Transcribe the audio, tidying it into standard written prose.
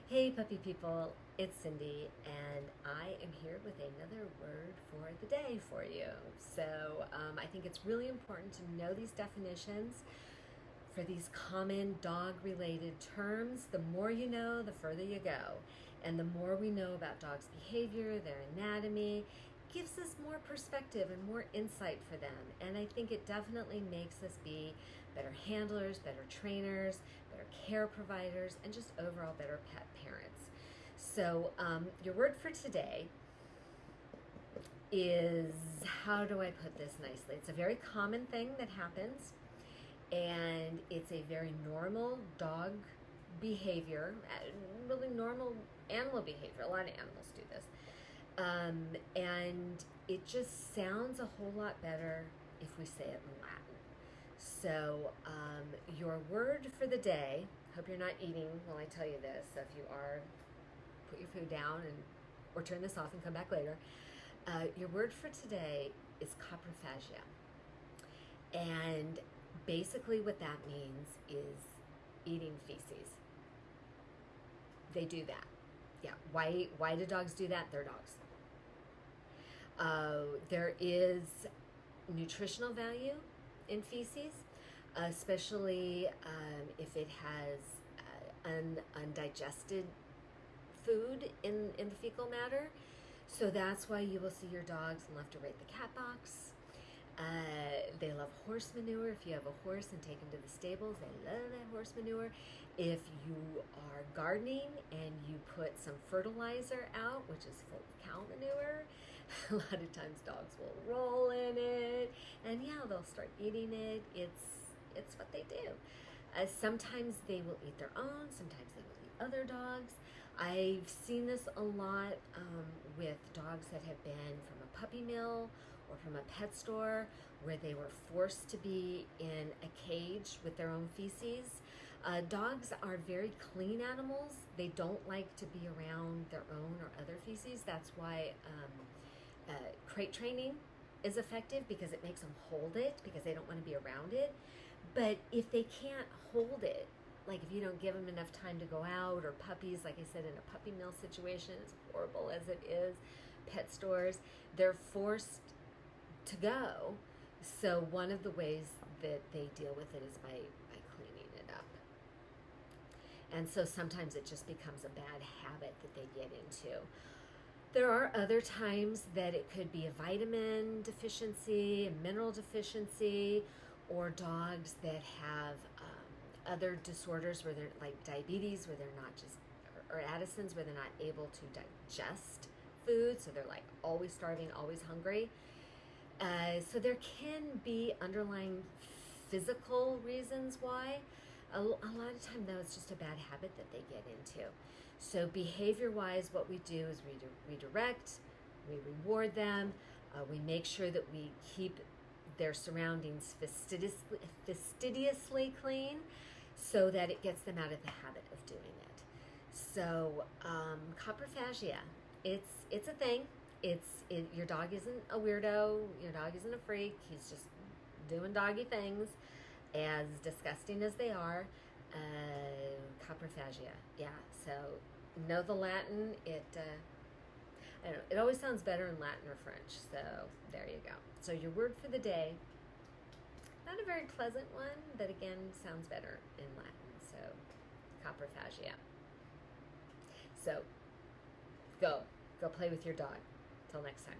Hey puppy people, it's Cindy and I am here with another word for the day for you. I think it's really important to know these definitions for these common dog related terms. The more you know, the further you go. And the more we know about dogs' behavior, their anatomy, gives us more perspective and more insight for them. And I think it definitely makes us be better handlers, better trainers, better care providers, and just overall better pet parents. Your word for today is, how do I put this nicely? It's a very common thing that happens, and it's a very normal dog behavior, really normal animal behavior. A lot of animals do this. And it just sounds a whole lot better if we say it in Latin. Your word for the day, hope you're not eating while I tell you this. So if you are, put your food down or turn this off and come back later. Your word for today is coprophagia. And basically what that means is eating feces. They do that. Yeah. Why do dogs do that? They're dogs. There is nutritional value in feces, especially if it has undigested food in the fecal matter. So that's why you will see your dogs love to rate the cat box. They love horse manure. If you have a horse and take him to the stables, they love that horse manure. If you are gardening and you put some fertilizer out, which is full of cow manure, a lot of times dogs will roll in it, and yeah, they'll start eating it. It's what they do. Sometimes they will eat their own, sometimes they will eat other dogs. I've seen this a lot with dogs that have been from a puppy mill or from a pet store where they were forced to be in a cage with their own feces. Dogs are very clean animals. They don't like to be around their own or other feces. That's why crate training is effective, because it makes them hold it because they don't want to be around it. But if they can't hold it, like if you don't give them enough time to go out, or puppies, like I said, in a puppy mill situation, as horrible as it is, pet stores, they're forced to go. So one of the ways that they deal with it is by cleaning it up. And so sometimes it just becomes a bad habit that they get into. There are other times that it could be a vitamin deficiency, a mineral deficiency, or dogs that have other disorders where they're like diabetes, where they're not just, or Addison's, where they're not able to digest food. So they're like always starving, always hungry. So there can be underlying physical reasons why. A lot of time though, it's just a bad habit that they get into. So behavior wise, what we do is we redirect, we reward them, we make sure that we keep their surroundings fastidiously clean so that it gets them out of the habit of doing it. Coprophagia, it's a thing. Your dog isn't a weirdo, your dog isn't a freak, he's just doing doggy things, as disgusting as they are. Coprophagia, yeah. So know the Latin. I don't know, it always sounds better in Latin or French. So there you go. So your word for the day, not a very pleasant one, but again, sounds better in Latin. So coprophagia. So go play with your dog. Till next time.